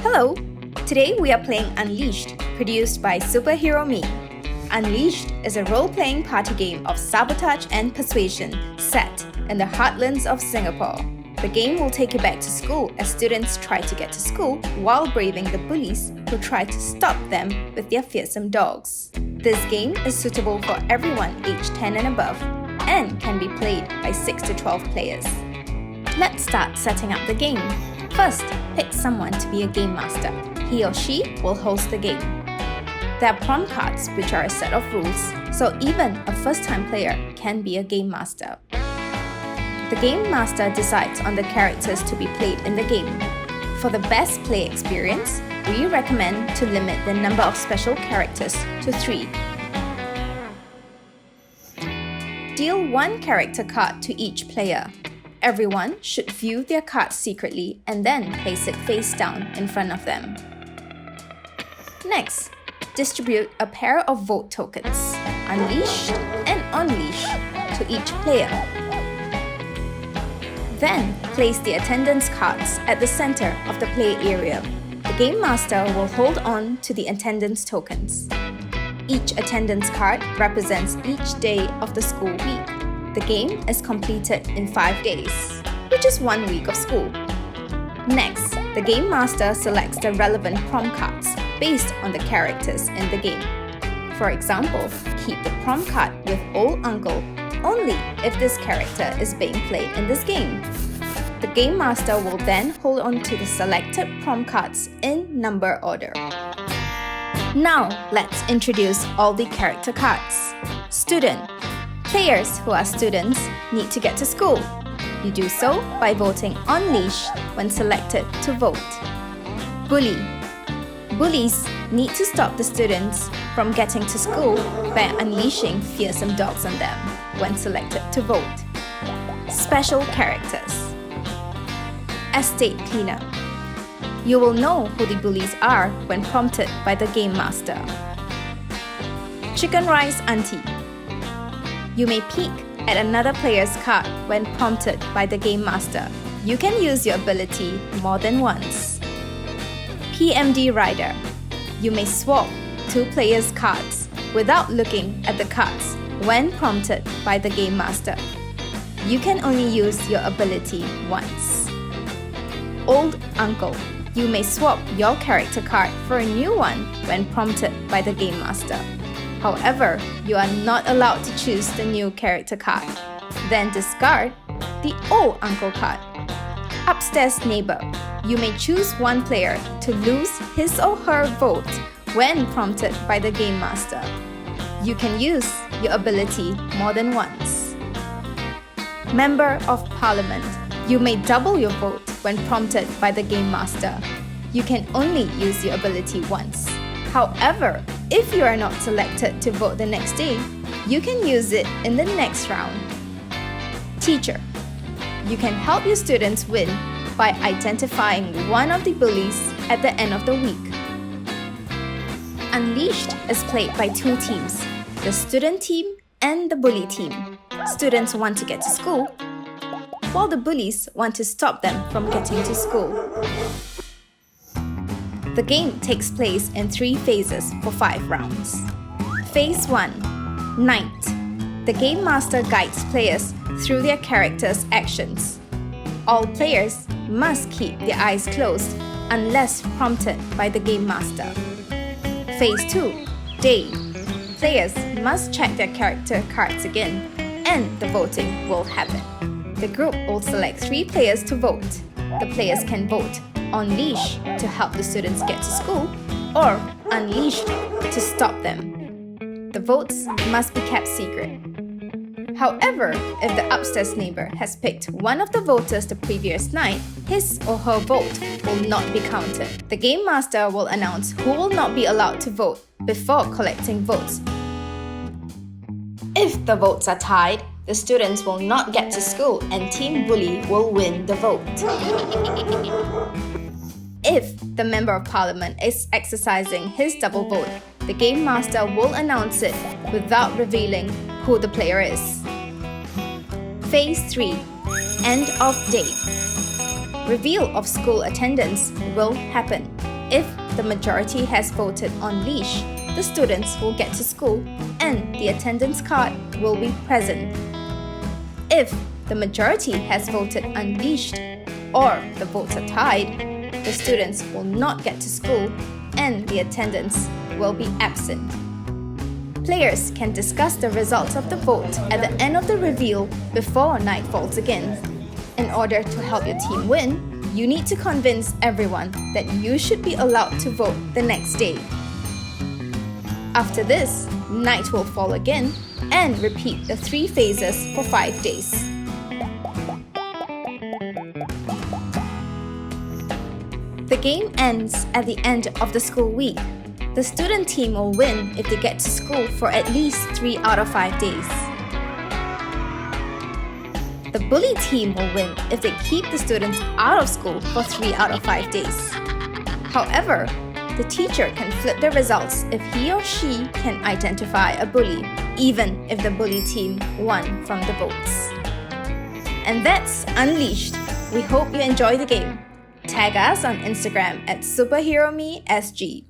Hello! Today we are playing Unleashed, produced by Superhero Me. Unleashed is a role-playing party game of sabotage and persuasion set in the heartlands of Singapore. The game will take you back to school as students try to get to school while braving the bullies who try to stop them with their fearsome dogs. This game is suitable for everyone aged 10 and above and can be played by 6 to 12 players. Let's start setting up the game. First, pick someone to be a game master. He or she will host the game. There are prompt cards, which are a set of rules, so even a first-time player can be a game master. The game master decides on the characters to be played in the game. For the best play experience, we recommend to limit the number of special characters to 3. Deal 1 character card to each player. Everyone should view their cards secretly and then place it face down in front of them. Next, distribute a pair of vote tokens, Unleashed and Unleashed, to each player. Then, place the attendance cards at the center of the play area. The Game Master will hold on to the attendance tokens. Each attendance card represents each day of the school week. The game is completed in 5 days, which is 1 week of school. Next, the Game Master selects the relevant prompt cards based on the characters in the game. For example, keep the prompt card with Old Uncle only if this character is being played in this game. The Game Master will then hold on to the selected prompt cards in number order. Now, let's introduce all the character cards. Student. Players who are students need to get to school. You do so by voting Unleashed when selected to vote. Bully. Bullies need to stop the students from getting to school by unleashing fearsome dogs on them when selected to vote. Special characters. Estate cleaner. You will know who the bullies are when prompted by the Game Master. Chicken rice auntie. You may peek at another player's card when prompted by the Game Master. You can use your ability more than once. PMD Rider. You may swap 2 players' cards without looking at the cards when prompted by the Game Master. You can only use your ability once. Old Uncle. You may swap your character card for a new one when prompted by the Game Master. However, you are not allowed to choose the new character card. Then discard the Old Uncle card. Upstairs Neighbor. You may choose one player to lose his or her vote when prompted by the Game Master. You can use your ability more than once. Member of Parliament. You may double your vote when prompted by the Game Master. You can only use your ability once. However, if you are not selected to vote the next day, you can use it in the next round. Teacher. You can help your students win by identifying one of the bullies at the end of the week. Unleashed is played by 2 teams, the student team and the bully team. Students want to get to school, while the bullies want to stop them from getting to school. The game takes place in 3 phases for 5 rounds. Phase 1. Night. The Game Master guides players through their characters' actions. All players must keep their eyes closed unless prompted by the Game Master. Phase 2. Day. Players must check their character cards again, and the voting will happen. The group will select 3 players to vote. The players can vote Unleash to help the students get to school, or Unleash to stop them. The votes must be kept secret. However, if the upstairs neighbor has picked one of the voters the previous night, his or her vote will not be counted. The Game Master will announce who will not be allowed to vote before collecting votes. If the votes are tied, the students will not get to school and Team Bully will win the vote. If the Member of Parliament is exercising his double vote, the Game Master will announce it without revealing who the player is. Phase 3. End of day. Reveal of school attendance will happen. the majority has voted on leash, the students will get to school and the attendance card will be present. If the majority has voted unleashed or the votes are tied, the students will not get to school and the attendance will be absent. Players can discuss the results of the vote at the end of the reveal before night falls again. In order to help your team win, you need to convince everyone that you should be allowed to vote the next day. After this, night will fall again and repeat the 3 phases for 5 days. The game ends at the end of the school week. The student team will win if they get to school for at least 3 out of 5 days. The bully team will win if they keep the students out of school for 3 out of 5 days. However, the teacher can flip the results if he or she can identify a bully, even if the bully team won from the votes. And that's Unleashed. We hope you enjoy the game. Tag us on Instagram at SuperheroMeSG.